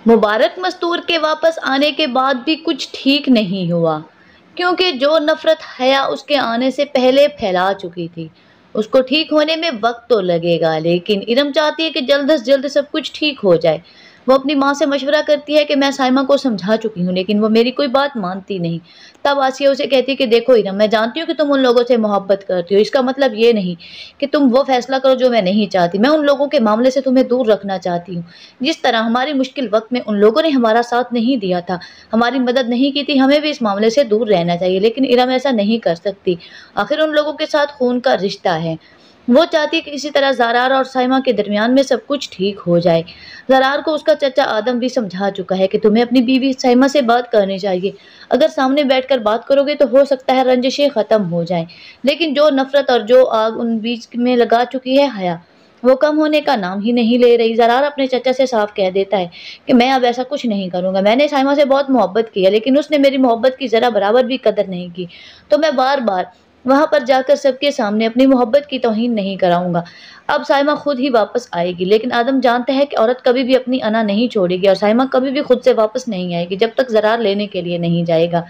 مبارک مستور کے واپس آنے کے بعد بھی کچھ ٹھیک نہیں ہوا، کیونکہ جو نفرت حیا اس کے آنے سے پہلے پھیلا چکی تھی اس کو ٹھیک ہونے میں وقت تو لگے گا، لیکن ارم چاہتی ہے کہ جلد از جلد سب کچھ ٹھیک ہو جائے۔ وہ اپنی ماں سے مشورہ کرتی ہے کہ میں سائمہ کو سمجھا چکی ہوں لیکن وہ میری کوئی بات مانتی نہیں۔ تب آسیہ اسے کہتی ہے کہ دیکھو ارم، میں جانتی ہوں کہ تم ان لوگوں سے محبت کرتی ہو، اس کا مطلب یہ نہیں کہ تم وہ فیصلہ کرو جو میں نہیں چاہتی۔ میں ان لوگوں کے معاملے سے تمہیں دور رکھنا چاہتی ہوں، جس طرح ہماری مشکل وقت میں ان لوگوں نے ہمارا ساتھ نہیں دیا تھا، ہماری مدد نہیں کی تھی، ہمیں بھی اس معاملے سے دور رہنا چاہیے۔ لیکن ارم ایسا نہیں کر سکتی، آخر ان لوگوں کے ساتھ خون کا رشتہ ہے۔ وہ چاہتی ہے کہ کسی طرح زرار اور سائمہ کے درمیان میں سب کچھ ٹھیک ہو جائے۔ زرار کو اس کا چچا آدم بھی سمجھا چکا ہے کہ تمہیں اپنی بیوی سائمہ سے بات کرنی چاہیے، اگر سامنے بیٹھ کر بات کرو گے تو ہو سکتا ہے رنجشیں ختم ہو جائیں۔ لیکن جو نفرت اور جو آگ ان بیچ میں لگا چکی ہے حیا، وہ کم ہونے کا نام ہی نہیں لے رہی۔ زرار اپنے چچا سے صاف کہہ دیتا ہے کہ میں اب ایسا کچھ نہیں کروں گا، میں نے سائمہ سے بہت محبت کی ہے لیکن اس نے میری محبت کی ذرا برابر بھی قدر نہیں کی، تو میں بار بار وہاں پر جا کر سب کے سامنے اپنی محبت کی توہین نہیں کراؤں گا۔ اب سائمہ خود ہی واپس آئے گی، لیکن آدم جانتا ہے کہ عورت کبھی بھی اپنی انا نہیں چھوڑے گی اور سائمہ کبھی بھی خود سے واپس نہیں آئے گی جب تک زرار لینے کے لیے نہیں جائے گا۔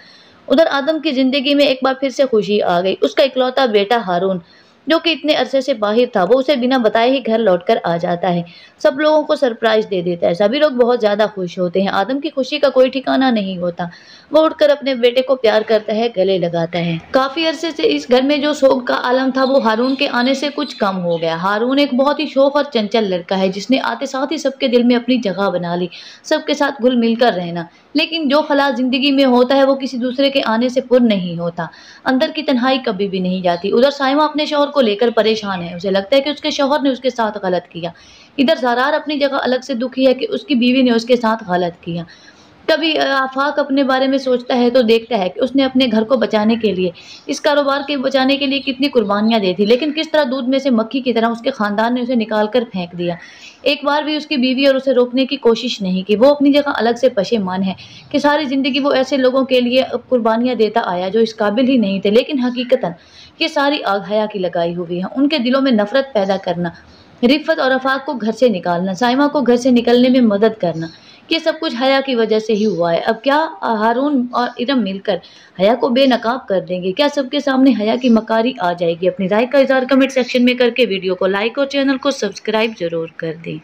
ادھر آدم کی زندگی میں ایک بار پھر سے خوشی آ گئی۔ اس کا اکلوتا بیٹا ہارون، جو کہ اتنے عرصے سے باہر تھا، وہ اسے بنا بتائے ہی گھر لوٹ کر آ جاتا ہے، سب لوگوں کو سرپرائز دے دیتا ہے، سبھی لوگ بہت زیادہ خوش ہوتے ہیں۔ آدم کی خوشی کا کوئی ٹھکانہ نہیں ہوتا، وہ اٹھ کر اپنے بیٹے کو پیار کرتا ہے، گلے لگاتا ہے۔ کافی عرصے سے اس گھر میں جو سوگ کا عالم تھا وہ ہارون کے آنے سے کچھ کم ہو گیا۔ ہارون ایک بہت ہی شوخ اور چنچل لڑکا ہے جس نے آتے ساتھ ہی سب کے دل میں اپنی جگہ بنا لی، سب کے ساتھ گھل مل کر رہنا۔ لیکن جو خلا زندگی میں ہوتا ہے وہ کسی دوسرے کے آنے سے پر نہیں ہوتا، اندر کی تنہائی کبھی بھی نہیں جاتی۔ ادھر سائمہ اپنے شوہر کو لے کر پریشان ہے، اسے لگتا ہے کہ اس کے شوہر نے اس کے ساتھ غلط کیا۔ ادھر زرار اپنی جگہ الگ سے دکھی ہے کہ اس کی بیوی نے اس کے ساتھ غلط کیا۔ کبھی آفاق اپنے بارے میں سوچتا ہے تو دیکھتا ہے کہ اس نے اپنے گھر کو بچانے کے لیے، اس کاروبار کے بچانے کے لیے کتنی قربانیاں دی تھی، لیکن کس طرح دودھ میں سے مکھی کی طرح اس کے خاندان نے اسے نکال کر پھینک دیا۔ ایک بار بھی اس کی بیوی اور اسے روکنے کی کوشش نہیں کی۔ وہ اپنی جگہ الگ سے پشیمان ہے کہ ساری زندگی وہ ایسے لوگوں کے لیے قربانیاں دیتا آیا جو اس قابل ہی نہیں تھے، لیکن حقیقتاً یہ ساری آگ حیا کی لگائی ہوئی ہے۔ ان کے دلوں میں نفرت پیدا کرنا، رفت اور آفاق کو گھر سے نکالنا، سائمہ کو گھر سے نکلنے میں مدد کرنا، یہ سب کچھ حیا کی وجہ سے ہی ہوا ہے۔ اب کیا ہارون اور ارم مل کر حیا کو بے نقاب کر دیں گے؟ کیا سب کے سامنے حیا کی مکاری آ جائے گی؟ اپنی رائے کا اظہار کمنٹ سیکشن میں کر کے ویڈیو کو لائک اور چینل کو سبسکرائب ضرور کر دیں۔